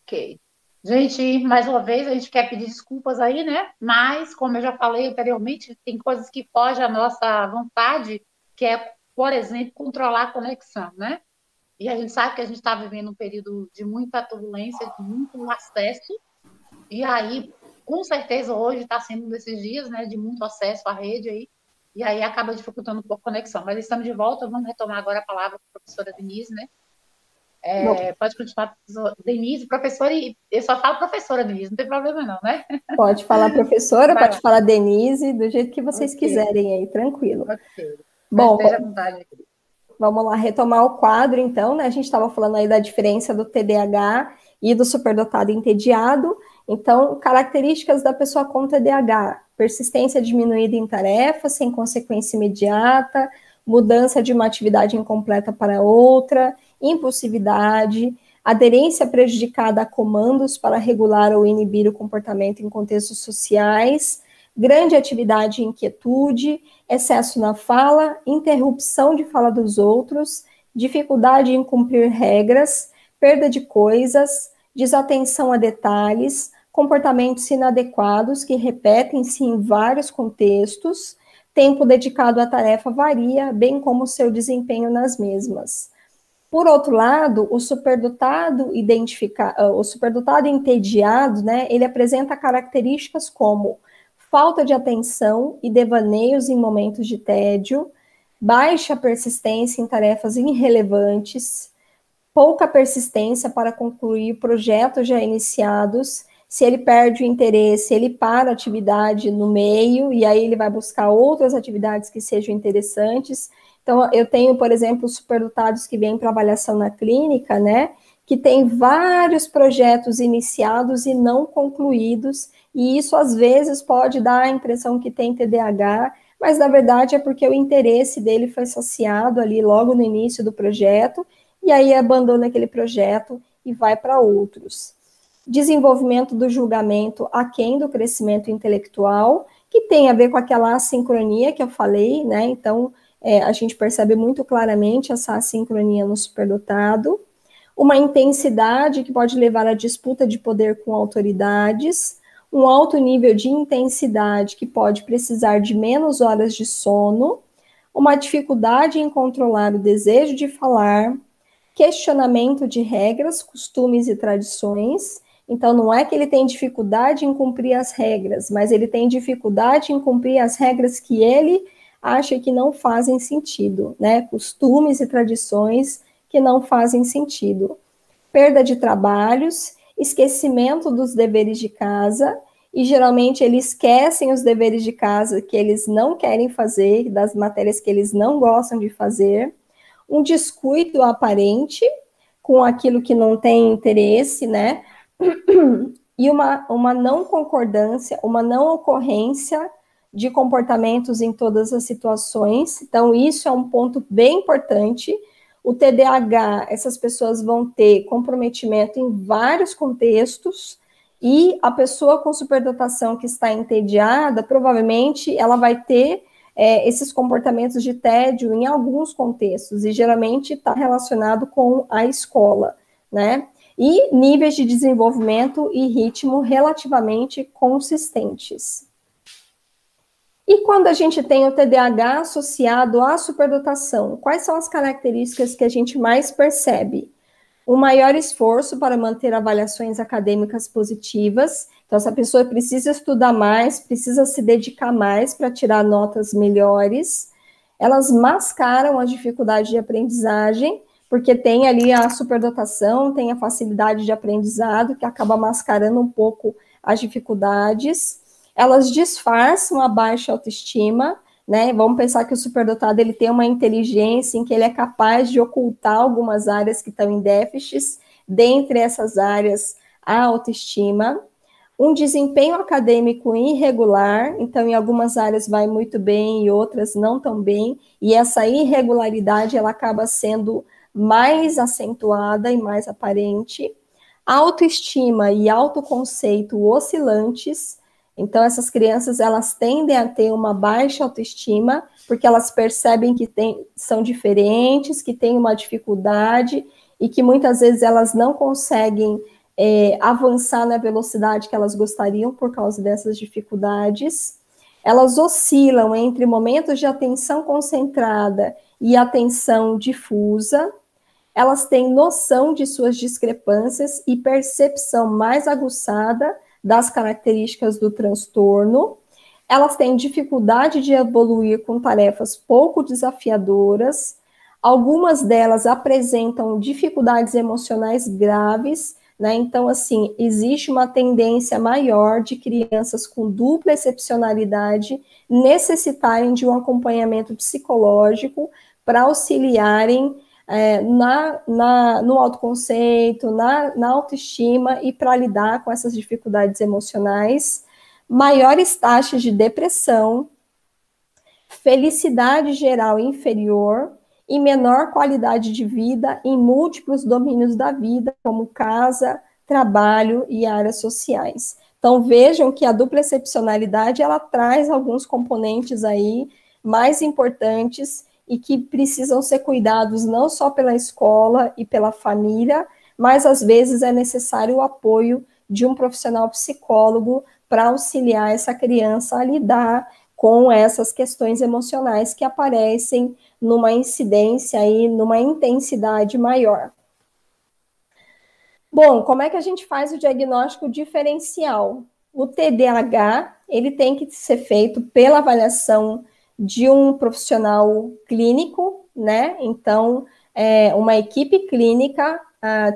Ok. Gente, mais uma vez, a gente quer pedir desculpas aí, né? Mas, como eu já falei anteriormente, tem coisas que fogem à nossa vontade, que é, por exemplo, controlar a conexão, né? E a gente sabe que a gente está vivendo um período de muita turbulência, de muito acesso, e aí, com certeza, hoje está sendo um desses dias, né, de muito acesso à rede aí, e aí acaba dificultando um pouco a conexão. Mas estamos de volta, vamos retomar agora a palavra para a professora Denise, né? Bom, Pode continuar, Denise, professora, e eu só falo professora, Denise, não tem problema não, né? pode falar professora, Vai pode lá. falar Denise, do jeito que vocês Ok, quiserem aí, tranquilo. ok. Mas Bom, esteja à vontade aqui. vamos lá retomar o quadro, então, né? A gente estava falando aí da diferença do TDAH e do superdotado entediado. Então, características da pessoa com TDAH: persistência diminuída em tarefas, sem consequência imediata, mudança de uma atividade incompleta para outra, impulsividade, aderência prejudicada a comandos para regular ou inibir o comportamento em contextos sociais, grande atividade e inquietude, excesso na fala, interrupção de fala dos outros, dificuldade em cumprir regras, perda de coisas, desatenção a detalhes, comportamentos inadequados que repetem-se em vários contextos, tempo dedicado à tarefa varia, bem como seu desempenho nas mesmas. Por outro lado, o superdotado entediado, né, ele apresenta características como falta de atenção e devaneios em momentos de tédio, baixa persistência em tarefas irrelevantes, pouca persistência para concluir projetos já iniciados. Se ele perde o interesse, ele para a atividade no meio e aí ele vai buscar outras atividades que sejam interessantes. Então, eu tenho, por exemplo, superdotados que vêm para avaliação na clínica, né? Que tem vários projetos iniciados e não concluídos, e isso às vezes pode dar a impressão que tem TDAH, mas na verdade é porque o interesse dele foi saciado ali logo no início do projeto, e aí abandona aquele projeto e vai para outros. Desenvolvimento do julgamento aquém do crescimento intelectual, que tem a ver com aquela assincronia que eu falei, né? Então, a gente percebe muito claramente essa assincronia no superdotado. Uma intensidade que pode levar à disputa de poder com autoridades, um alto nível de intensidade que pode precisar de menos horas de sono, uma dificuldade em controlar o desejo de falar, questionamento de regras, costumes e tradições. Então, não é que ele tem dificuldade em cumprir as regras, mas ele tem dificuldade em cumprir as regras que ele acha que não fazem sentido, né? Costumes e tradições que não fazem sentido. Perda de trabalhos, esquecimento dos deveres de casa, e geralmente eles esquecem os deveres de casa que eles não querem fazer, das matérias que eles não gostam de fazer, um descuido aparente com aquilo que não tem interesse, né? E uma não concordância, uma não ocorrência de comportamentos em todas as situações. Então, isso é um ponto bem importante. O TDAH, essas pessoas vão ter comprometimento em vários contextos, e a pessoa com superdotação que está entediada, provavelmente ela vai ter esses comportamentos de tédio em alguns contextos, e geralmente está relacionado com a escola, né? E níveis de desenvolvimento e ritmo relativamente consistentes. E quando a gente tem o TDAH associado à superdotação, quais são as características que a gente mais percebe? Um maior esforço para manter avaliações acadêmicas positivas. Então, essa pessoa precisa estudar mais, precisa se dedicar mais para tirar notas melhores. Elas mascaram a dificuldade de aprendizagem, porque tem ali a superdotação, tem a facilidade de aprendizado, que acaba mascarando um pouco as dificuldades. Elas disfarçam a baixa autoestima, né? Vamos pensar que o superdotado ele tem uma inteligência em que ele é capaz de ocultar algumas áreas que estão em déficits, dentre essas áreas a autoestima, um desempenho acadêmico irregular, então em algumas áreas vai muito bem e outras não tão bem, e essa irregularidade ela acaba sendo mais acentuada e mais aparente, autoestima e autoconceito oscilantes. Então, essas crianças, elas tendem a ter uma baixa autoestima, porque elas percebem que são diferentes, que têm uma dificuldade, e que muitas vezes elas não conseguem avançar na velocidade que elas gostariam por causa dessas dificuldades. Elas oscilam entre momentos de atenção concentrada e atenção difusa. Elas têm noção de suas discrepâncias e percepção mais aguçada das características do transtorno. Elas têm dificuldade de evoluir com tarefas pouco desafiadoras. Algumas delas apresentam dificuldades emocionais graves, né? Então, assim, existe uma tendência maior de crianças com dupla excepcionalidade necessitarem de um acompanhamento psicológico para auxiliarem no autoconceito, na autoestima e para lidar com essas dificuldades emocionais, maiores taxas de depressão, felicidade geral inferior e menor qualidade de vida em múltiplos domínios da vida, como casa, trabalho e áreas sociais. Então, vejam que a dupla excepcionalidade, ela traz alguns componentes aí mais importantes e que precisam ser cuidados não só pela escola e pela família, mas às vezes é necessário o apoio de um profissional psicólogo para auxiliar essa criança a lidar com essas questões emocionais que aparecem numa incidência e numa intensidade maior. Bom, como é que a gente faz o diagnóstico diferencial? O TDAH, ele tem que ser feito pela avaliação de um profissional clínico, né? Então, uma equipe clínica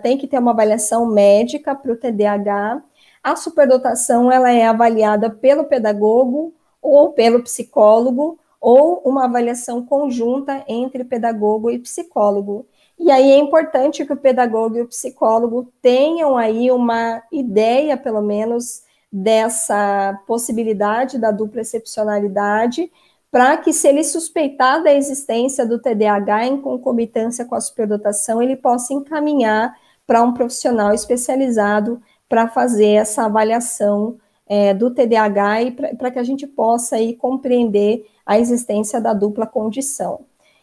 tem que ter uma avaliação médica para o TDAH. A superdotação, ela é avaliada pelo pedagogo ou pelo psicólogo, ou uma avaliação conjunta entre pedagogo e psicólogo. E aí é importante que o pedagogo e o psicólogo tenham aí uma ideia, pelo menos, dessa possibilidade da dupla excepcionalidade, para que, se ele suspeitar da existência do TDAH em concomitância com a superdotação, ele possa encaminhar para um profissional especializado para fazer essa avaliação do TDAH e para que a gente possa aí compreender a existência da dupla condição.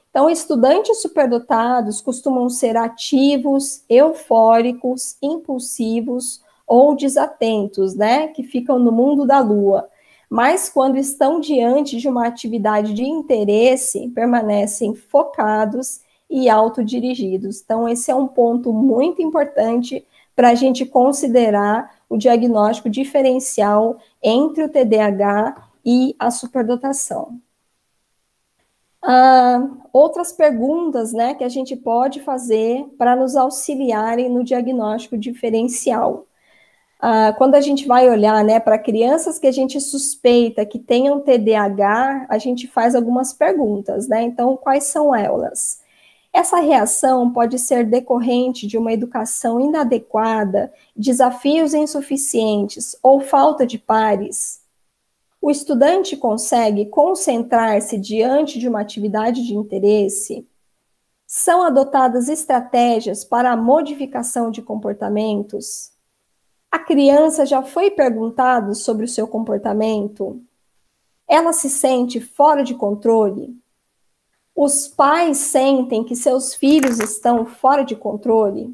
Então, estudantes superdotados costumam ser ativos, eufóricos, impulsivos ou desatentos, né, que ficam no mundo da lua. Mas quando estão diante de uma atividade de interesse, permanecem focados e autodirigidos. Então, esse é um ponto muito importante para a gente considerar o diagnóstico diferencial entre o TDAH e a superdotação. Outras perguntas, né, que a gente pode fazer para nos auxiliarem no diagnóstico diferencial. Quando a gente vai olhar, né, para crianças que a gente suspeita que tenham TDAH, a gente faz algumas perguntas, né? Então, quais são elas? Essa reação pode ser decorrente de uma educação inadequada, desafios insuficientes ou falta de pares. O estudante consegue concentrar-se diante de uma atividade de interesse? São adotadas estratégias para a modificação de comportamentos? A criança já foi perguntado sobre o seu comportamento? Ela se sente fora de controle? Os pais sentem que seus filhos estão fora de controle?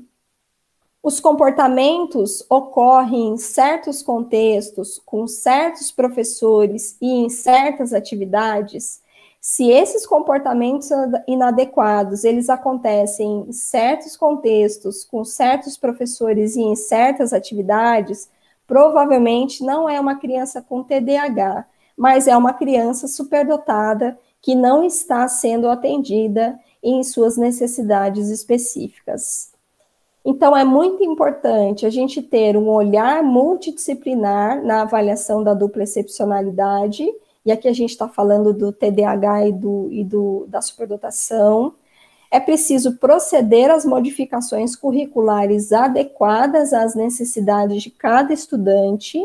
Os comportamentos ocorrem em certos contextos, com certos professores e em certas atividades. Se esses comportamentos inadequados, eles acontecem em certos contextos, com certos professores e em certas atividades, provavelmente não é uma criança com TDAH, mas é uma criança superdotada que não está sendo atendida em suas necessidades específicas. Então, é muito importante a gente ter um olhar multidisciplinar na avaliação da dupla excepcionalidade, e aqui a gente está falando do TDAH da superdotação. É preciso proceder às modificações curriculares adequadas às necessidades de cada estudante.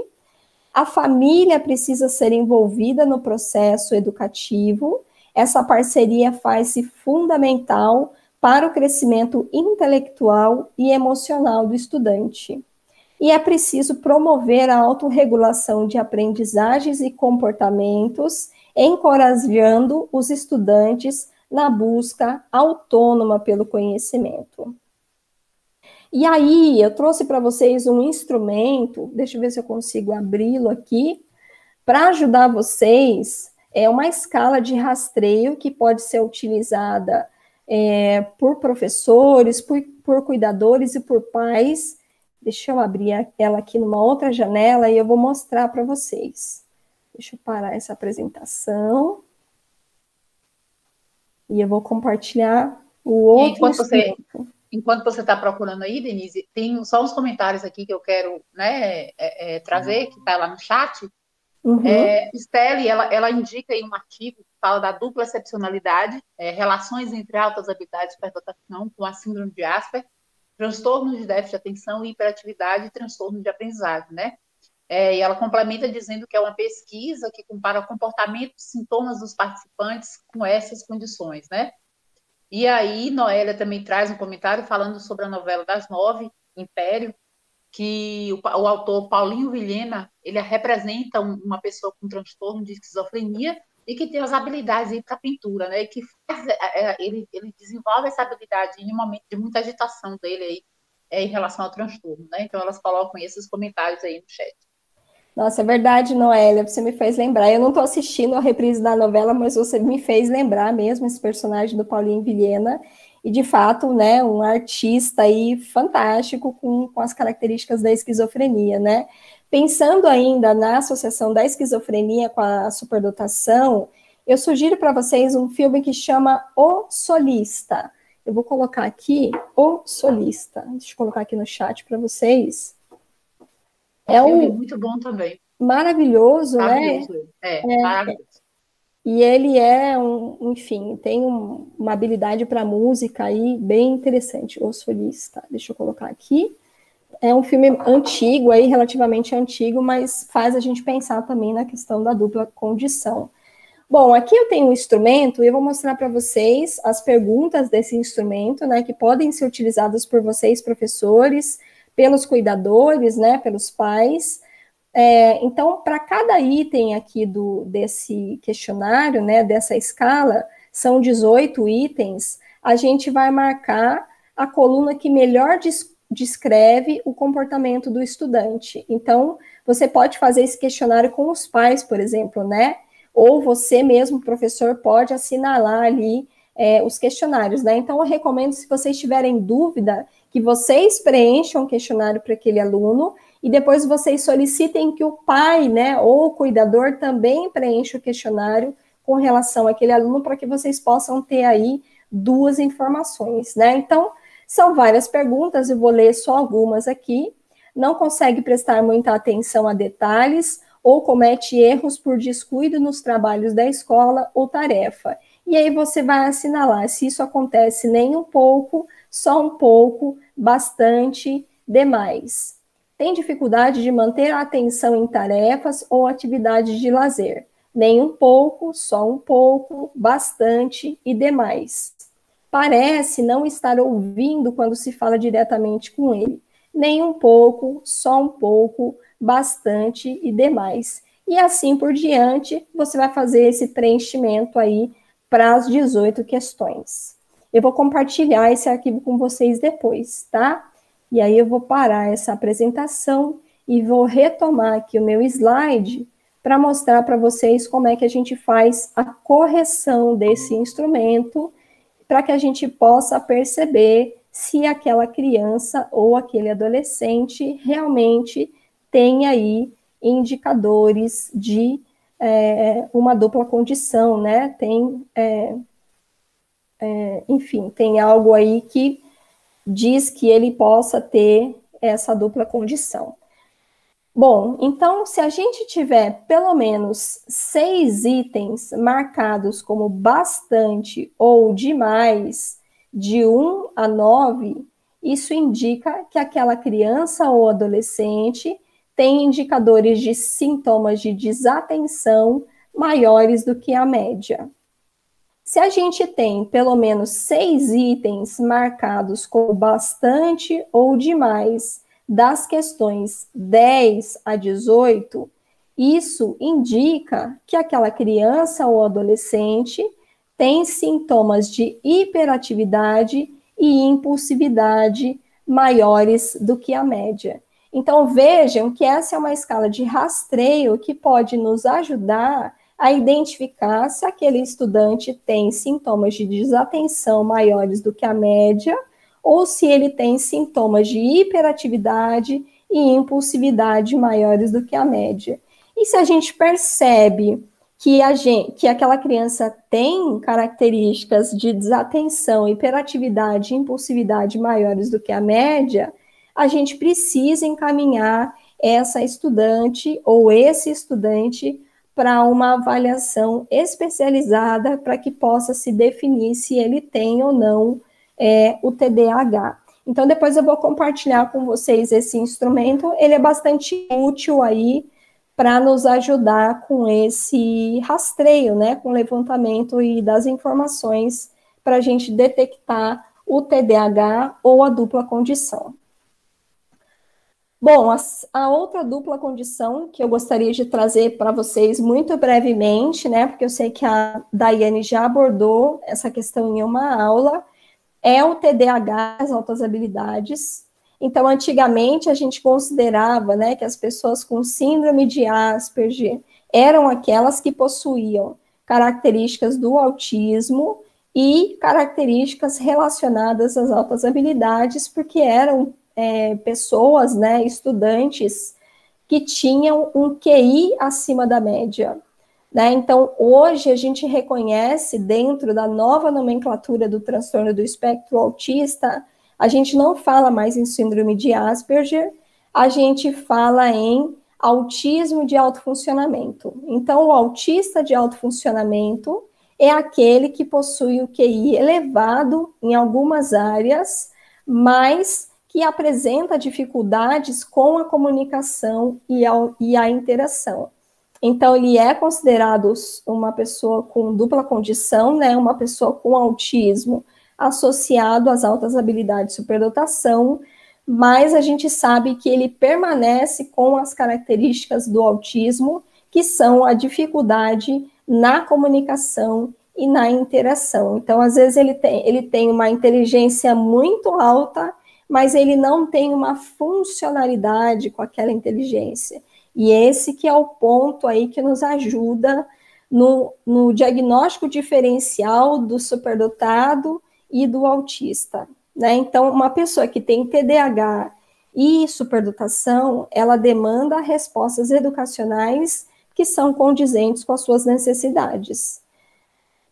A família precisa ser envolvida no processo educativo. Essa parceria faz-se fundamental para o crescimento intelectual e emocional do estudante. E é preciso promover a autorregulação de aprendizagens e comportamentos, encorajando os estudantes na busca autônoma pelo conhecimento. E aí, eu trouxe para vocês um instrumento, deixa eu ver se eu consigo abri-lo aqui, para ajudar vocês. É uma escala de rastreio que pode ser utilizada por professores, por cuidadores e por pais. Deixa eu abrir ela aqui numa outra janela e eu vou mostrar para vocês. Deixa eu parar essa apresentação. E eu vou compartilhar o outro instrumento. Enquanto você está procurando aí, Denise, tem só uns comentários aqui que eu quero, né, trazer, que está lá no chat. Stelle, ela indica aí um artigo que fala da dupla excepcionalidade, relações entre altas habilidades de superdotação com a síndrome de Asper, transtorno de déficit de atenção, hiperatividade e transtorno de aprendizagem, né? E ela complementa dizendo que é uma pesquisa que compara o comportamento e sintomas dos participantes com essas condições, né? E aí, Noélia também traz um comentário falando sobre a novela das 9, Império, que o autor Paulinho Vilhena, ele representa uma pessoa com transtorno de esquizofrenia e que tem as habilidades aí para pintura, né? E que ele desenvolve essa habilidade em um momento de muita agitação dele aí em relação ao transtorno, né? Então elas colocam esses comentários aí no chat. Nossa, é verdade, Noélia, você me fez lembrar. Eu não estou assistindo a reprise da novela, mas você me fez lembrar mesmo esse personagem do Paulinho Vilhena. E, de fato, né, um artista aí fantástico com as características da esquizofrenia, né? Pensando ainda na associação da esquizofrenia com a superdotação, eu sugiro para vocês um filme que chama O Solista. Eu vou colocar aqui O Solista. Deixa eu colocar aqui no chat para vocês. É um filme muito bom também. Maravilhoso, maravilhoso, né? Maravilhoso. E ele enfim, tem uma habilidade para música aí bem interessante, O Solista. Deixa eu colocar aqui. É um filme antigo, aí, relativamente antigo, mas faz a gente pensar também na questão da dupla condição. Bom, aqui eu tenho um instrumento e eu vou mostrar para vocês as perguntas desse instrumento, né, que podem ser utilizadas por vocês, professores, pelos cuidadores, né, pelos pais. Então, para cada item aqui desse questionário, né, dessa escala, são 18 itens, a gente vai marcar a coluna que melhor descreve o comportamento do estudante. Então, você pode fazer esse questionário com os pais, por exemplo, né? Ou você mesmo, professor, pode assinalar ali os questionários, né? Então, eu recomendo, se vocês tiverem dúvida, que vocês preencham o questionário para aquele aluno e depois vocês solicitem que o pai, né, ou o cuidador também preencha o questionário com relação àquele aluno, para que vocês possam ter aí duas informações, né? Então, são várias perguntas, eu vou ler só algumas aqui. Não consegue prestar muita atenção a detalhes ou comete erros por descuido nos trabalhos da escola ou tarefa. E aí você vai assinalar se isso acontece nem um pouco, só um pouco, bastante, demais. Tem dificuldade de manter a atenção em tarefas ou atividades de lazer. Nem um pouco, só um pouco, bastante e demais. Parece não estar ouvindo quando se fala diretamente com ele. Nem um pouco, só um pouco, bastante e demais. E assim por diante, você vai fazer esse preenchimento aí para as 18 questões. Eu vou compartilhar esse arquivo com vocês depois, tá? E aí eu vou parar essa apresentação e vou retomar aqui o meu slide para mostrar para vocês como é que a gente faz a correção desse instrumento, para que a gente possa perceber se aquela criança ou aquele adolescente realmente tem aí indicadores de uma dupla condição, né? Enfim, tem algo aí que diz que ele possa ter essa dupla condição. Bom, então, se a gente tiver pelo menos 6 itens marcados como bastante ou demais, de 1 a 9, isso indica que aquela criança ou adolescente tem indicadores de sintomas de desatenção maiores do que a média. Se a gente tem pelo menos 6 itens marcados como bastante ou demais, das questões 10 a 18, isso indica que aquela criança ou adolescente tem sintomas de hiperatividade e impulsividade maiores do que a média. Então, vejam que essa é uma escala de rastreio que pode nos ajudar a identificar se aquele estudante tem sintomas de desatenção maiores do que a média, ou se ele tem sintomas de hiperatividade e impulsividade maiores do que a média. E se a gente percebe que aquela criança tem características de desatenção, hiperatividade e impulsividade maiores do que a média, a gente precisa encaminhar essa estudante ou esse estudante para uma avaliação especializada para que possa se definir se ele tem ou não o TDAH. Então, depois eu vou compartilhar com vocês esse instrumento, ele é bastante útil aí para nos ajudar com esse rastreio, né, com o levantamento e das informações para a gente detectar o TDAH ou a dupla condição. Bom, a outra dupla condição que eu gostaria de trazer para vocês muito brevemente, né, porque eu sei que a Daiane já abordou essa questão em uma aula, é o TDAH, as altas habilidades. Então, antigamente, a gente considerava, né, que as pessoas com síndrome de Asperger eram aquelas que possuíam características do autismo e características relacionadas às altas habilidades, porque eram pessoas, né, estudantes que tinham um QI acima da média. Né? Então, hoje a gente reconhece, dentro da nova nomenclatura do transtorno do espectro autista, a gente não fala mais em síndrome de Asperger, a gente fala em autismo de alto funcionamento. Então, o autista de alto funcionamento é aquele que possui o QI elevado em algumas áreas, mas que apresenta dificuldades com a comunicação e a interação. Então, ele é considerado uma pessoa com dupla condição, né, uma pessoa com autismo associado às altas habilidades de superdotação, mas a gente sabe que ele permanece com as características do autismo, que são a dificuldade na comunicação e na interação. Então, às vezes, ele tem uma inteligência muito alta, mas ele não tem uma funcionalidade com aquela inteligência. E esse que é o ponto aí que nos ajuda no diagnóstico diferencial do superdotado e do autista, né? Então, uma pessoa que tem TDAH e superdotação, ela demanda respostas educacionais que são condizentes com as suas necessidades.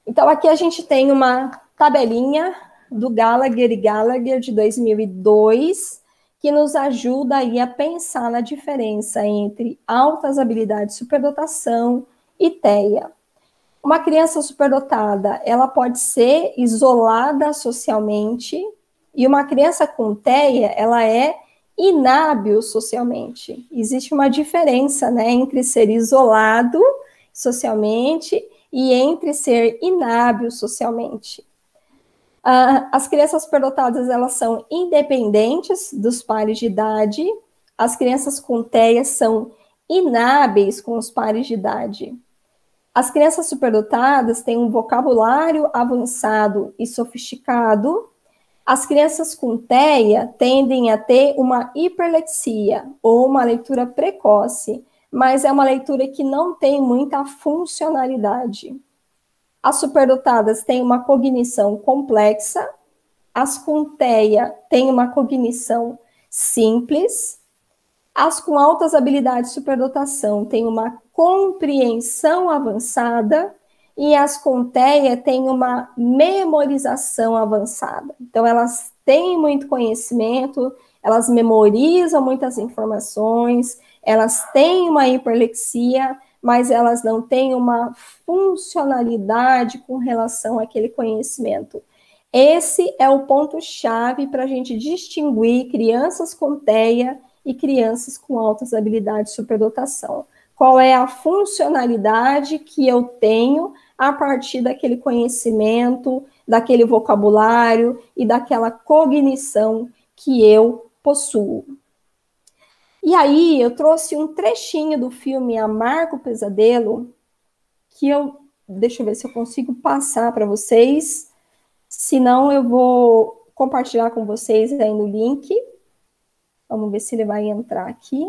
Então, aqui a gente tem uma tabelinha do Gallagher e Gallagher de 2002, que nos ajuda aí a pensar na diferença entre altas habilidades de superdotação e TEA. Uma criança superdotada, ela pode ser isolada socialmente, e uma criança com TEA, ela é inábil socialmente. Existe uma diferença, né, entre ser isolado socialmente e entre ser inábil socialmente. As crianças superdotadas, elas são independentes dos pares de idade. As crianças com TEA são inábeis com os pares de idade. As crianças superdotadas têm um vocabulário avançado e sofisticado. As crianças com TEA tendem a ter uma hiperlexia ou uma leitura precoce, mas é uma leitura que não tem muita funcionalidade. As superdotadas têm uma cognição complexa, as com TEA têm uma cognição simples, as com altas habilidades de superdotação têm uma compreensão avançada e as com TEA têm uma memorização avançada. Então, elas têm muito conhecimento, elas memorizam muitas informações, elas têm uma hiperlexia, mas elas não têm uma funcionalidade com relação àquele conhecimento. Esse é o ponto-chave para a gente distinguir crianças com TEA e crianças com altas habilidades de superdotação. Qual é a funcionalidade que eu tenho a partir daquele conhecimento, daquele vocabulário e daquela cognição que eu possuo. E aí, eu trouxe um trechinho do filme Amargo Pesadelo, que deixa eu ver se eu consigo passar para vocês, senão eu vou compartilhar com vocês aí no link. Vamos ver se ele vai entrar aqui.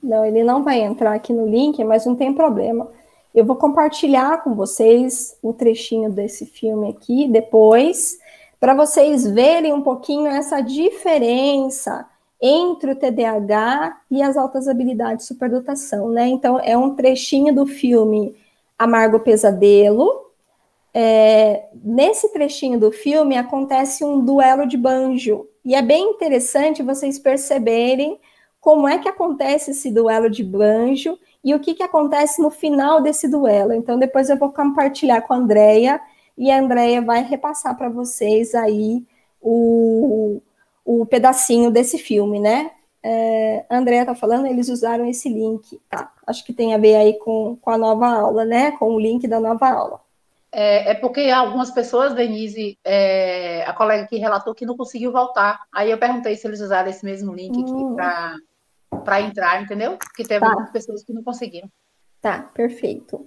Não, ele não vai entrar aqui no link, mas não tem problema. Eu vou compartilhar com vocês o trechinho desse filme aqui depois, para vocês verem um pouquinho essa diferença entre o TDAH e as altas habilidades de superdotação, né? Então, é um trechinho do filme Amargo Pesadelo. Nesse trechinho do filme acontece um duelo de banjo, e é bem interessante vocês perceberem como é que acontece esse duelo de banjo e o que acontece no final desse duelo. Então, depois eu vou compartilhar com a Andrea, e a Andrea vai repassar para vocês aí o pedacinho desse filme, né? A Andrea está falando, eles usaram esse link, tá? Acho que tem a ver aí com a nova aula, né? Com o link da nova aula. É porque algumas pessoas, Denise, a colega que relatou que não conseguiu voltar. Aí eu perguntei se eles usaram esse mesmo link aqui para entrar, entendeu? Porque teve algumas pessoas que não conseguiram. Tá, perfeito.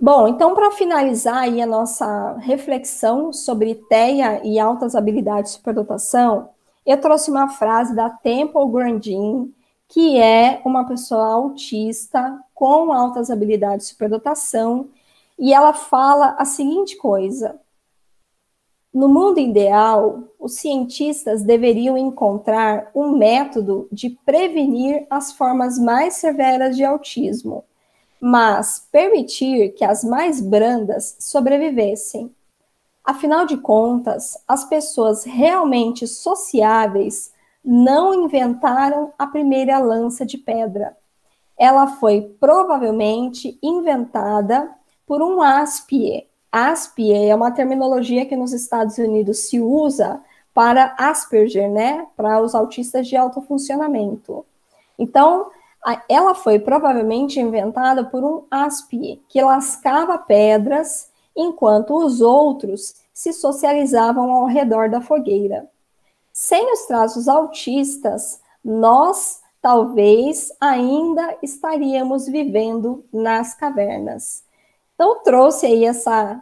Bom, então, para finalizar aí a nossa reflexão sobre TEA e altas habilidades de superdotação, eu trouxe uma frase da Temple Grandin, que é uma pessoa autista com altas habilidades de superdotação, e ela fala a seguinte coisa: no mundo ideal, os cientistas deveriam encontrar um método de prevenir as formas mais severas de autismo, mas permitir que as mais brandas sobrevivessem. Afinal de contas, as pessoas realmente sociáveis não inventaram a primeira lança de pedra. Ela foi provavelmente inventada por um Aspie. Aspie é uma terminologia que nos Estados Unidos se usa para Asperger, né? Para os autistas de alto funcionamento. Então, ela foi provavelmente inventada por um Aspie, que lascava pedras enquanto os outros se socializavam ao redor da fogueira. Sem os traços autistas, nós talvez ainda estaríamos vivendo nas cavernas. Então, trouxe aí essa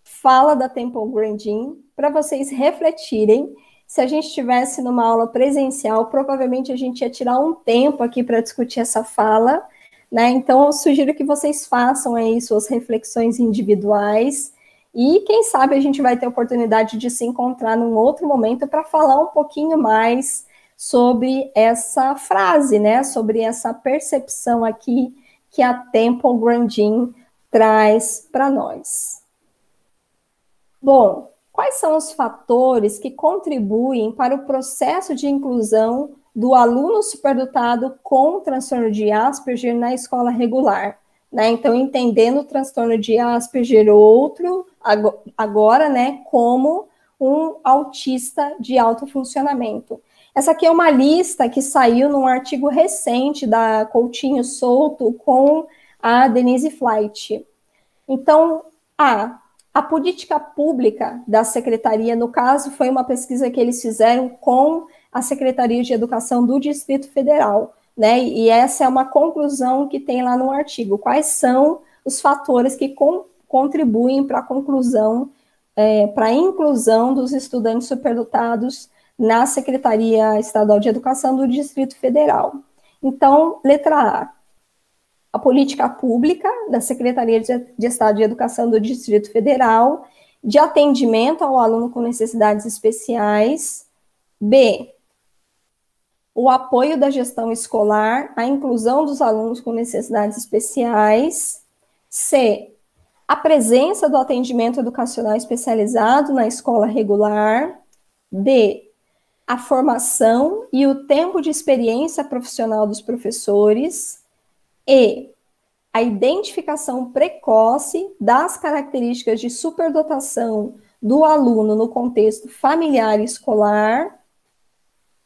fala da Temple Grandin para vocês refletirem. Se a gente estivesse numa aula presencial, provavelmente a gente ia tirar um tempo aqui para discutir essa fala, né? Então, eu sugiro que vocês façam aí suas reflexões individuais e, quem sabe, a gente vai ter a oportunidade de se encontrar num outro momento para falar um pouquinho mais sobre essa frase, né? Sobre essa percepção aqui que a Temple Grandin traz para nós. Bom, quais são os fatores que contribuem para o processo de inclusão do aluno superdotado com transtorno de Asperger na escola regular? Né? Então, entendendo o transtorno de Asperger agora, né, como um autista de alto funcionamento. Essa aqui é uma lista que saiu num artigo recente da Coutinho Souto com a Denise Flight. Então, a política pública da secretaria, no caso, foi uma pesquisa que eles fizeram com a Secretaria de Educação do Distrito Federal, né? E essa é uma conclusão que tem lá no artigo. Quais são os fatores que contribuem para a conclusão, para a inclusão dos estudantes superdotados na Secretaria Estadual de Educação do Distrito Federal? Então, letra a política pública da Secretaria de Estado de Educação do Distrito Federal, de atendimento ao aluno com necessidades especiais. B, o apoio da gestão escolar à inclusão dos alunos com necessidades especiais. C, a presença do atendimento educacional especializado na escola regular. D, a formação e o tempo de experiência profissional dos professores. E a identificação precoce das características de superdotação do aluno no contexto familiar e escolar.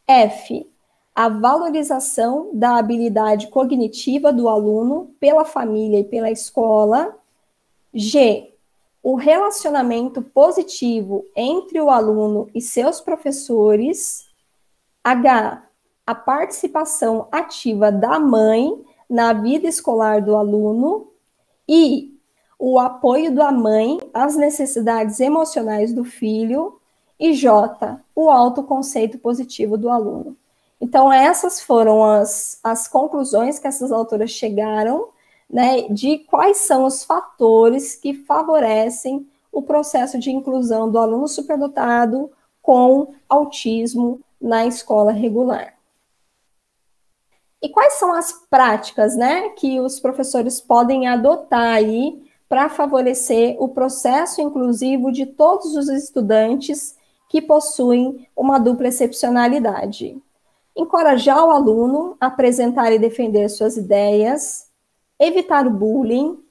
F, a valorização da habilidade cognitiva do aluno pela família e pela escola. G, o relacionamento positivo entre o aluno e seus professores. H, a participação ativa da mãe na vida escolar do aluno e o apoio da mãe às necessidades emocionais do filho, e J, o autoconceito positivo do aluno. Então, essas foram as conclusões que essas autoras chegaram, né, de quais são os fatores que favorecem o processo de inclusão do aluno superdotado com autismo na escola regular. E quais são as práticas, né, que os professores podem adotar aí para favorecer o processo inclusivo de todos os estudantes que possuem uma dupla excepcionalidade? Encorajar o aluno a apresentar e defender suas ideias, evitar o bullying,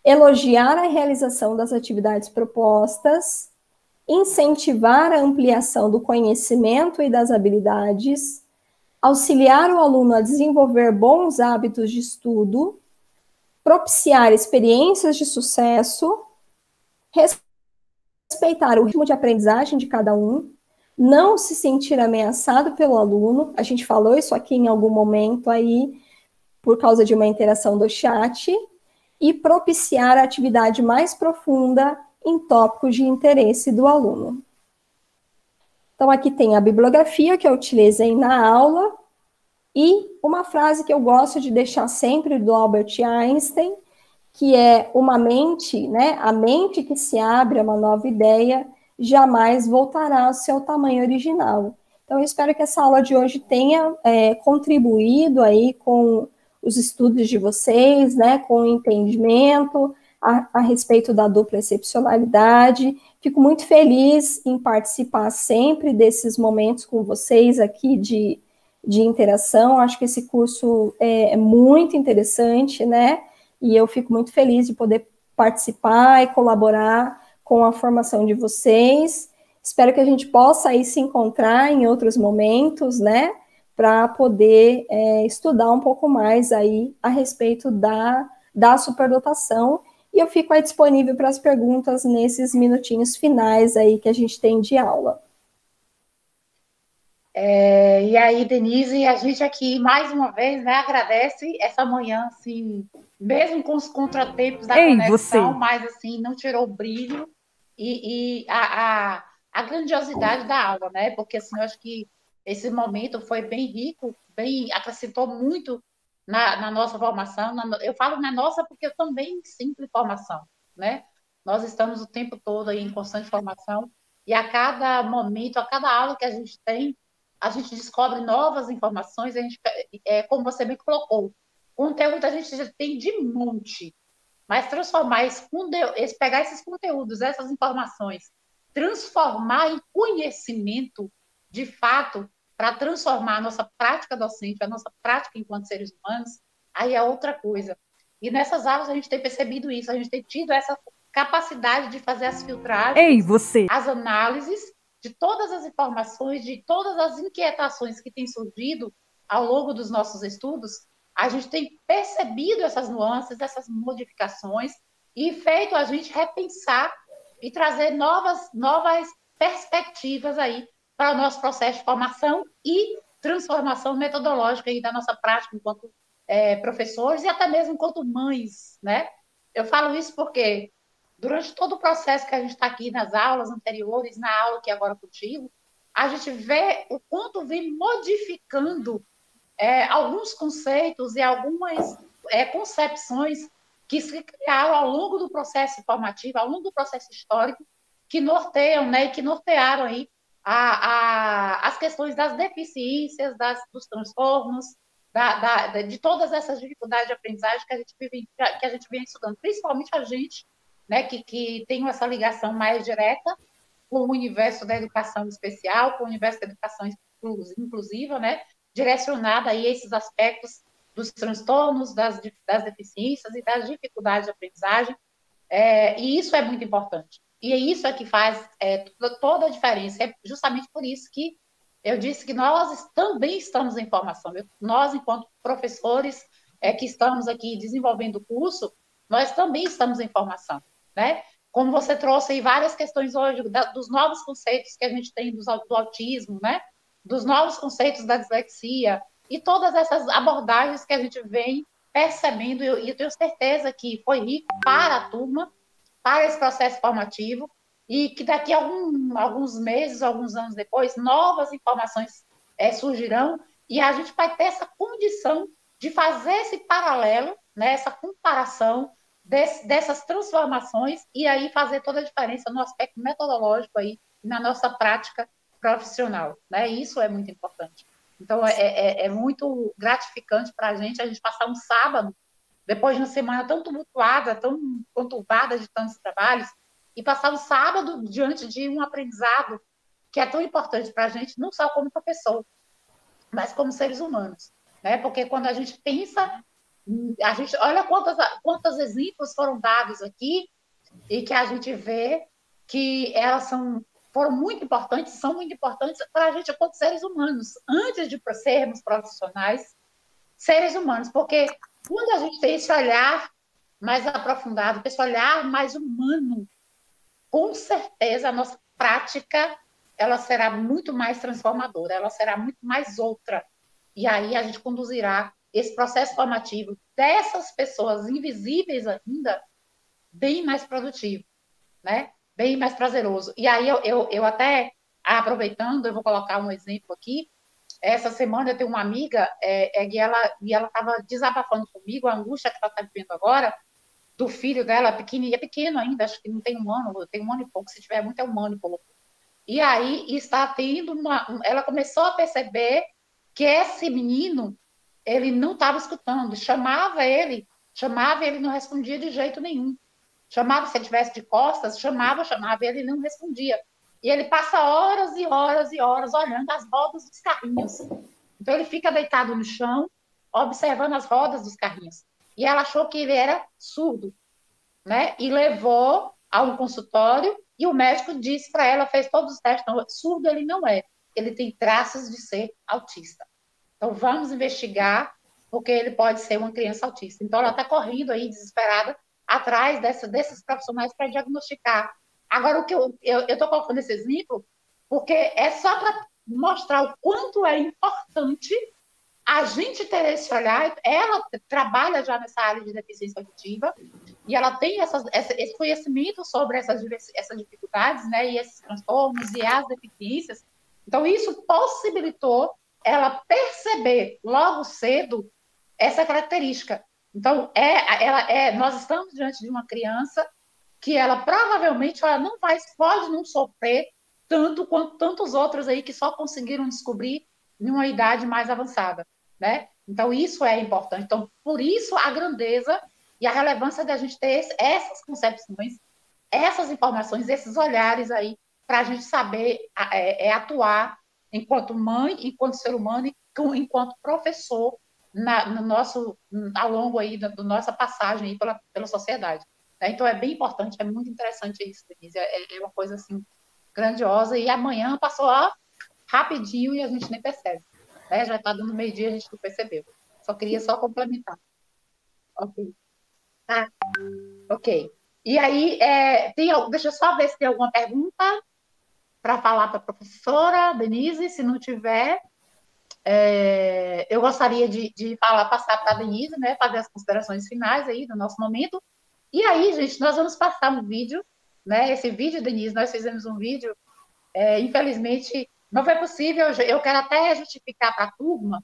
elogiar a realização das atividades propostas, incentivar a ampliação do conhecimento e das habilidades, auxiliar o aluno a desenvolver bons hábitos de estudo, propiciar experiências de sucesso, respeitar o ritmo de aprendizagem de cada um, não se sentir ameaçado pelo aluno. A gente falou isso aqui em algum momento aí, por causa de uma interação do chat, e propiciar a atividade mais profunda em tópicos de interesse do aluno. Então, aqui tem a bibliografia que eu utilizei na aula, e uma frase que eu gosto de deixar sempre do Albert Einstein, que é uma mente, né, a mente que se abre a uma nova ideia jamais voltará ao seu tamanho original. Então, eu espero que essa aula de hoje tenha contribuído aí com os estudos de vocês, né, com o entendimento a respeito da dupla excepcionalidade. Fico muito feliz em participar sempre desses momentos com vocês aqui de interação. Acho que esse curso é muito interessante, né, e eu fico muito feliz de poder participar e colaborar com a formação de vocês. Espero que a gente possa aí se encontrar em outros momentos, né, para poder estudar um pouco mais aí a respeito da superdotação. E eu fico aí disponível para as perguntas nesses minutinhos finais aí que a gente tem de aula. E aí, Denise, a gente aqui, mais uma vez, né, agradece essa manhã, assim, mesmo com os contratempos da conexão, mas, assim, não tirou o brilho e a grandiosidade da aula, né? Porque, assim, eu acho que esse momento foi bem rico, acrescentou muito na nossa formação. Eu falo na nossa porque eu também sinto formação, né? Nós estamos o tempo todo aí em constante formação e a cada momento, a cada aula que a gente tem, a gente descobre novas informações, a gente, como você bem colocou, conteúdo a gente já tem de monte, mas transformar pegar esses conteúdos, essas informações, transformar em conhecimento, de fato, para transformar a nossa prática docente, a nossa prática enquanto seres humanos, aí é outra coisa. E nessas aulas a gente tem percebido isso, a gente tem tido essa capacidade de fazer as filtragens, as análises de todas as informações, de todas as inquietações que têm surgido ao longo dos nossos estudos. A gente tem percebido essas nuances, essas modificações e feito a gente repensar e trazer novas perspectivas aí para o nosso processo de formação e transformação metodológica aí da nossa prática enquanto professores e até mesmo enquanto mães, né? Eu falo isso porque durante todo o processo que a gente está aqui nas aulas anteriores, na aula que agora contigo, a gente vê o quanto vem modificando alguns conceitos e algumas concepções que se criaram ao longo do processo formativo, ao longo do processo histórico, que norteiam, né, e que nortearam aí as questões das deficiências, dos transtornos, de todas essas dificuldades de aprendizagem que a gente vem estudando, principalmente a gente, né, que tem essa ligação mais direta com o universo da educação especial, com o universo da educação inclusiva, né, direcionada aí a esses aspectos dos transtornos, das deficiências e das dificuldades de aprendizagem, e isso é muito importante. E é isso que faz toda a diferença. É justamente por isso que eu disse que nós também estamos em formação. Nós, enquanto professores que estamos aqui desenvolvendo o curso, nós também estamos em formação, né? Como você trouxe aí várias questões hoje dos novos conceitos que a gente tem do autismo, né? dos novos conceitos da dislexia e todas essas abordagens que a gente vem percebendo, e eu tenho certeza que foi rico para a turma, para esse processo formativo, e que daqui a alguns meses, alguns anos depois, novas informações surgirão, e a gente vai ter essa condição de fazer esse paralelo, né, essa comparação dessas transformações, e aí fazer toda a diferença no aspecto metodológico aí, na nossa prática profissional. Né? Isso é muito importante. Então, é muito gratificante para a gente passar um sábado, depois de uma semana tão tumultuada, tão conturbada de tantos trabalhos, e passar um sábado diante de um aprendizado que é tão importante para a gente, não só como professor, mas como seres humanos. Né? Porque quando a gente pensa, a gente olha quantos exemplos foram dados aqui, e que a gente vê que elas foram muito importantes, são muito importantes para a gente enquanto seres humanos, antes de sermos profissionais, seres humanos, porque quando a gente tem esse olhar mais aprofundado, esse olhar mais humano, com certeza a nossa prática ela será muito mais transformadora, ela será muito mais outra. E aí a gente conduzirá esse processo formativo dessas pessoas invisíveis ainda bem mais produtivo, né? Bem mais prazeroso. E aí eu até, aproveitando, eu vou colocar um exemplo aqui. Essa semana eu tenho uma amiga e ela estava desabafando comigo a angústia que ela está vivendo agora do filho dela, é pequeno ainda, acho que não tem um ano, tem um ano e pouco, se tiver muito é um ano e pouco. E aí está tendo ela começou a perceber que esse menino, ele não estava escutando, chamava ele não respondia de jeito nenhum. Chamava, se ele estivesse de costas, chamava, e ele não respondia. E ele passa horas e horas e horas olhando as rodas dos carrinhos. Então, ele fica deitado no chão, observando as rodas dos carrinhos. E ela achou que ele era surdo, né? E levou a um consultório e o médico disse para ela, fez todos os testes, não, surdo ele não é, ele tem traços de ser autista. Então, vamos investigar, porque ele pode ser uma criança autista. Então, ela está correndo aí, desesperada, atrás desses profissionais para diagnosticar. Agora, o que eu estou colocando esse exemplo, porque é só para mostrar o quanto é importante a gente ter esse olhar. Ela trabalha já nessa área de deficiência auditiva e ela tem esse conhecimento sobre essas dificuldades, né, e esses transtornos e as deficiências. Então, isso possibilitou ela perceber logo cedo essa característica. Então, nós estamos diante de uma criança que ela provavelmente ela não pode não sofrer tanto quanto tantos outros aí que só conseguiram descobrir em uma idade mais avançada, né? Então, isso é importante. Então, por isso, a grandeza e a relevância da gente ter essas concepções, essas informações, esses olhares aí, para a gente saber atuar enquanto mãe, enquanto ser humano e enquanto professor no nosso, ao longo aí da nossa passagem aí pela sociedade. Né? Então, é bem importante, é muito interessante isso, Denise. É uma coisa assim grandiosa. E amanhã passou rapidinho e a gente nem percebe. Né? Já está dando meio-dia, a gente não percebeu. Só complementar. Ok. Tá. Ok. E aí, deixa eu só ver se tem alguma pergunta para falar para a professora Denise. Se não tiver, eu gostaria de passar para a Denise, né, fazer as considerações finais aí do nosso momento. E aí, gente, nós vamos passar um vídeo, né? Esse vídeo, Denise, nós fizemos um vídeo, infelizmente não foi possível, eu quero até justificar para a turma,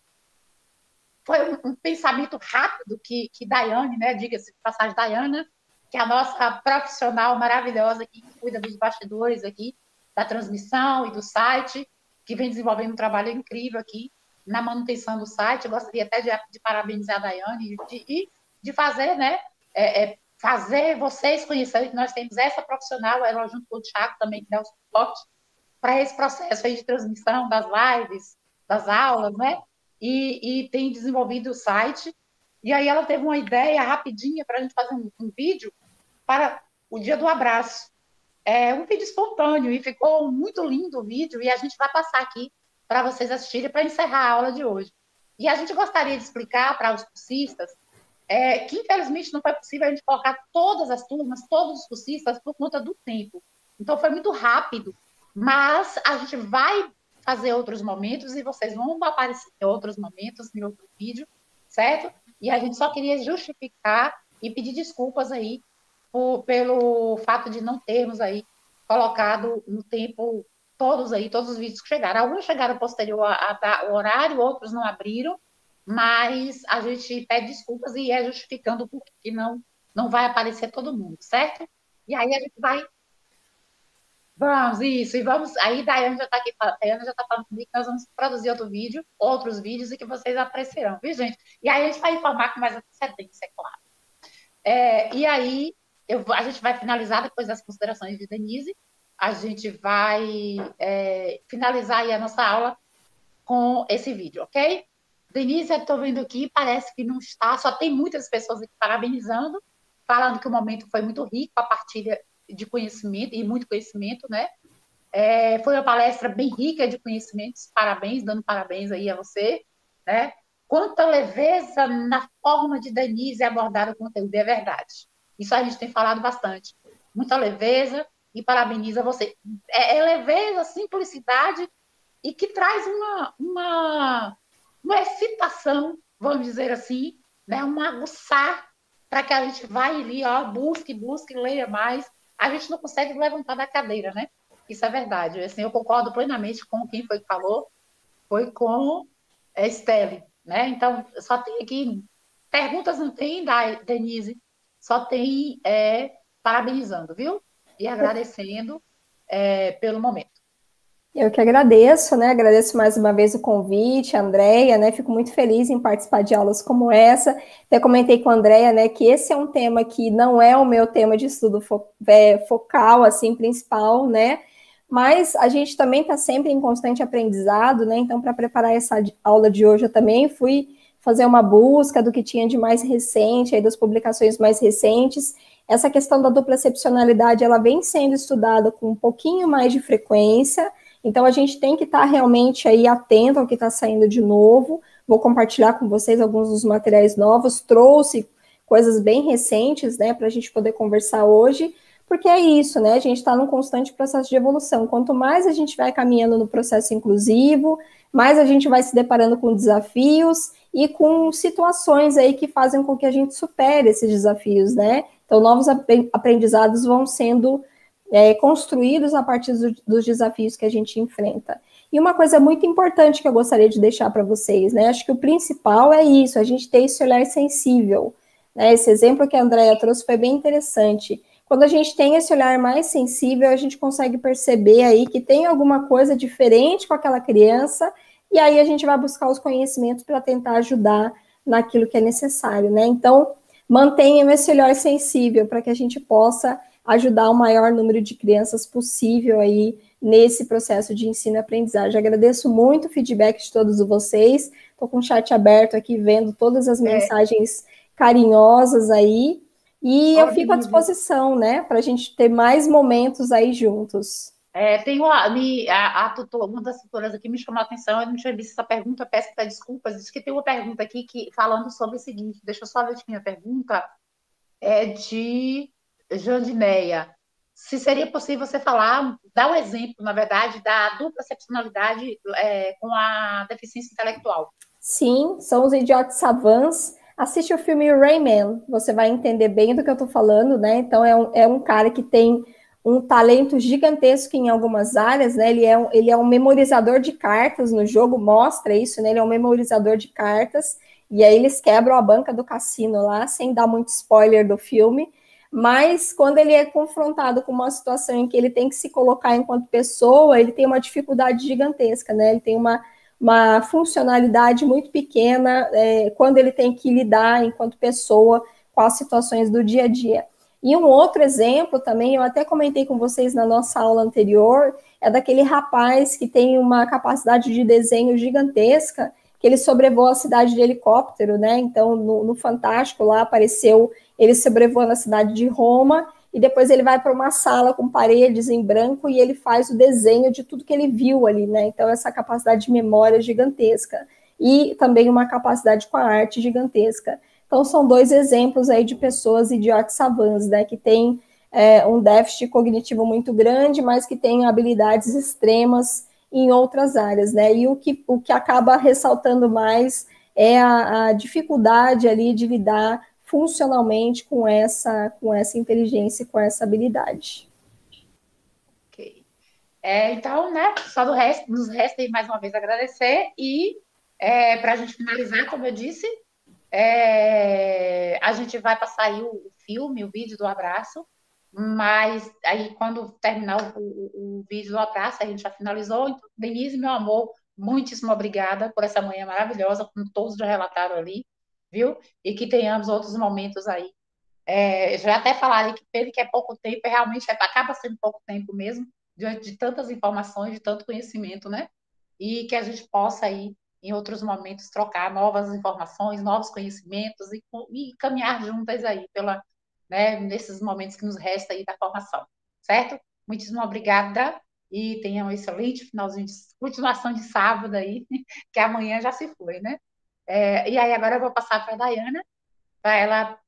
foi um pensamento rápido que Daiane, né, diga-se de passagem, Daiane, que é a nossa profissional maravilhosa que cuida dos bastidores aqui, da transmissão e do site, que vem desenvolvendo um trabalho incrível aqui na manutenção do site. Eu gostaria até de parabenizar a Daiane e de fazer, né, fazer vocês conhecerem que nós temos essa profissional, ela junto com o Thiago também, que dá o suporte para esse processo aí de transmissão das lives, das aulas, né? E tem desenvolvido o site. E aí ela teve uma ideia rapidinha para a gente fazer um vídeo para o Dia do Abraço. Um vídeo espontâneo, e ficou muito lindo o vídeo, e a gente vai passar aqui para vocês assistirem para encerrar a aula de hoje. E a gente gostaria de explicar para os cursistas que, infelizmente, não foi possível a gente colocar todas as turmas, todos os cursistas, por conta do tempo. Então, foi muito rápido, mas a gente vai fazer outros momentos e vocês vão aparecer em outros momentos, em outro vídeo, certo? E a gente só queria justificar e pedir desculpas aí pelo fato de não termos aí colocado no tempo todos os vídeos que chegaram. Alguns chegaram posterior ao horário, outros não abriram, mas a gente pede desculpas e é justificando porque não vai aparecer todo mundo, certo? E aí a gente vai. Vamos, isso, e vamos. Aí Daiane já está aqui, Daiane já está falando comigo que nós vamos produzir outros vídeos e que vocês apreciarão, viu, gente? E aí a gente vai informar com mais antecedência, é claro. E aí a gente vai finalizar depois das considerações de Denise. A gente vai finalizar aí a nossa aula com esse vídeo, ok? Denise, eu estou vendo aqui, parece que não está, só tem muitas pessoas aqui parabenizando, falando que o momento foi muito rico, a partilha de conhecimento, e muito conhecimento, né? Foi uma palestra bem rica de conhecimentos, parabéns, dando parabéns aí a você, né? Quanta leveza na forma de Denise abordar o conteúdo, é verdade. Isso a gente tem falado bastante. Muita leveza, e parabeniza você. É leveza, simplicidade, e que traz uma excitação, vamos dizer assim, né? Um aguçar para que a gente vá ali, ó, busque, leia mais. A gente não consegue levantar da cadeira, né? Isso é verdade. Assim, eu concordo plenamente com quem foi que falou, foi com a Estelle, né? Então, só tem aqui, perguntas não tem, Denise, só tem parabenizando, viu? E agradecendo pelo momento. Eu que agradeço, né? Agradeço mais uma vez o convite, a Andréia, né? Fico muito feliz em participar de aulas como essa. Até comentei com a Andréia, né, que esse é um tema que não é o meu tema de estudo focal, assim, principal, né? Mas a gente também está sempre em constante aprendizado, né? Então, para preparar essa aula de hoje, eu também fui fazer uma busca do que tinha de mais recente, aí das publicações mais recentes. Essa questão da duplacepcionalidade, ela vem sendo estudada com um pouquinho mais de frequência. Então, a gente tem que estar realmente aí atento ao que está saindo de novo. Vou compartilhar com vocês alguns dos materiais novos. Trouxe coisas bem recentes, né, para a gente poder conversar hoje, porque é isso, né, a gente está num constante processo de evolução. Quanto mais a gente vai caminhando no processo inclusivo, mais a gente vai se deparando com desafios e com situações aí que fazem com que a gente supere esses desafios, né? Então, novos aprendizados vão sendo construídos a partir dos desafios que a gente enfrenta. E uma coisa muito importante que eu gostaria de deixar para vocês, né? Acho que o principal é isso, a gente ter esse olhar sensível, né? Esse exemplo que a Andréia trouxe foi bem interessante. Quando a gente tem esse olhar mais sensível, a gente consegue perceber aí que tem alguma coisa diferente com aquela criança, e aí a gente vai buscar os conhecimentos para tentar ajudar naquilo que é necessário, né? Então, mantenham esse olhar sensível para que a gente possa ajudar o maior número de crianças possível aí nesse processo de ensino e aprendizagem. Agradeço muito o feedback de todos vocês. Estou com o chat aberto aqui, vendo todas as mensagens carinhosas aí. E eu fico à disposição, né, para a gente ter mais momentos aí juntos. Tem uma das tutoras aqui me chamou a atenção, eu não tinha visto essa pergunta, peço até desculpas, diz que tem uma pergunta aqui falando sobre o seguinte, deixa eu só ver a minha pergunta, é de Jandineia. Se seria possível você dar um exemplo, na verdade, da dupla excepcionalidade com a deficiência intelectual. Sim, são os idiotas savants. Assiste o filme Rayman, você vai entender bem do que eu estou falando, né? Então, é um cara que tem um talento gigantesco em algumas áreas, né? Ele é um memorizador de cartas no jogo, mostra isso, né? Ele é um memorizador de cartas, e aí eles quebram a banca do cassino lá, sem dar muito spoiler do filme, mas quando ele é confrontado com uma situação em que ele tem que se colocar enquanto pessoa, ele tem uma dificuldade gigantesca, né? Ele tem uma funcionalidade muito pequena quando ele tem que lidar enquanto pessoa com as situações do dia a dia. E um outro exemplo também, eu até comentei com vocês na nossa aula anterior, é daquele rapaz que tem uma capacidade de desenho gigantesca, que ele sobrevoa a cidade de helicóptero, né? Então, no Fantástico lá apareceu ele sobrevoando a cidade de Roma, e depois ele vai para uma sala com paredes em branco e ele faz o desenho de tudo que ele viu ali, né? Então, essa capacidade de memória gigantesca. E também uma capacidade com a arte gigantesca. Então, são dois exemplos aí de pessoas idiotas savants, né? Que têm um déficit cognitivo muito grande, mas que têm habilidades extremas em outras áreas, né? E o que acaba ressaltando mais é a dificuldade ali de lidar funcionalmente com essa inteligência e com essa habilidade. Ok. Então, né, nos resta aí mais uma vez agradecer e para a gente finalizar, como eu disse, a gente vai passar aí o filme, o vídeo do abraço, mas aí quando terminar o vídeo do abraço, a gente já finalizou. Então, Denise, meu amor, muitíssimo obrigada por essa manhã maravilhosa, como todos já relataram ali, viu? E que tenhamos outros momentos aí. Já até falaram que pena que é pouco tempo, e realmente acaba sendo pouco tempo mesmo, diante de tantas informações, de tanto conhecimento, né? E que a gente possa aí, em outros momentos, trocar novas informações, novos conhecimentos e caminhar juntas aí né, nesses momentos que nos resta aí da formação, certo? Muitíssimo obrigada e tenha um excelente finalzinho de continuação de sábado aí, que amanhã já se foi, né? E aí agora eu vou passar para a Dayana, para ela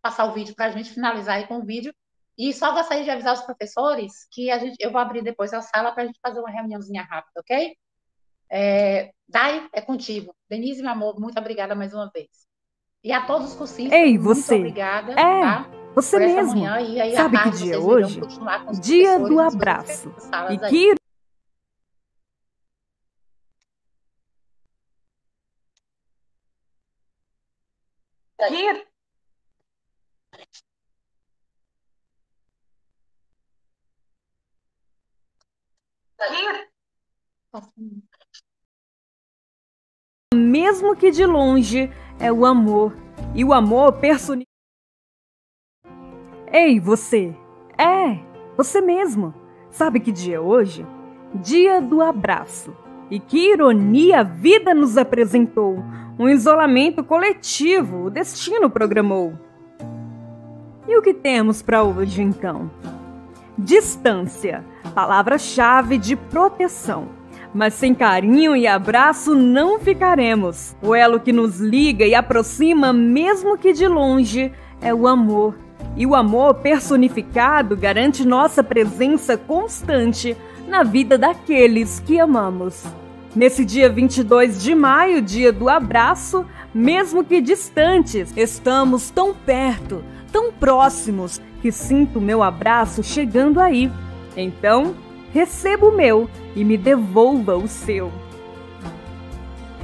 passar o vídeo para a gente finalizar aí com o vídeo. E só gostaria de avisar os professores que eu vou abrir depois a sala para a gente fazer uma reuniãozinha rápida, ok? Dai, é contigo. Denise, meu amor, muito obrigada mais uma vez. E a todos os cursistas, Ei, muito você. obrigada, tá? Você Por essa mesmo. manhã. E aí, Sabe à que tarde, dia é vocês irão hoje? continuar com os Dia professores do nas suas abraço. salas E aí. que mesmo que de longe, é o amor. E o amor personificado. Ei, você! Você mesmo! Sabe que dia é hoje? Dia do abraço. E que ironia a vida nos apresentou! Um isolamento coletivo o destino programou. E o que temos para hoje, então? Distância, palavra-chave de proteção. Mas sem carinho e abraço não ficaremos. O elo que nos liga e aproxima, mesmo que de longe, é o amor. E o amor personificado garante nossa presença constante na vida daqueles que amamos. Nesse dia 22 de maio, dia do abraço, mesmo que distantes, estamos tão perto, tão próximos, que sinto meu abraço chegando aí. Então, receba o meu e me devolva o seu.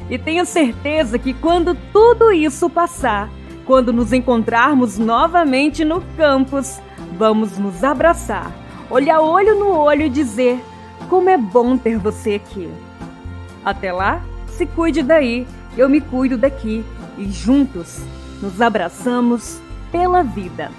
E tenho certeza que quando tudo isso passar, quando nos encontrarmos novamente no campus, vamos nos abraçar, olhar olho no olho e dizer: como é bom ter você aqui. Até lá, se cuide daí, eu me cuido daqui e juntos nos abraçamos pela vida.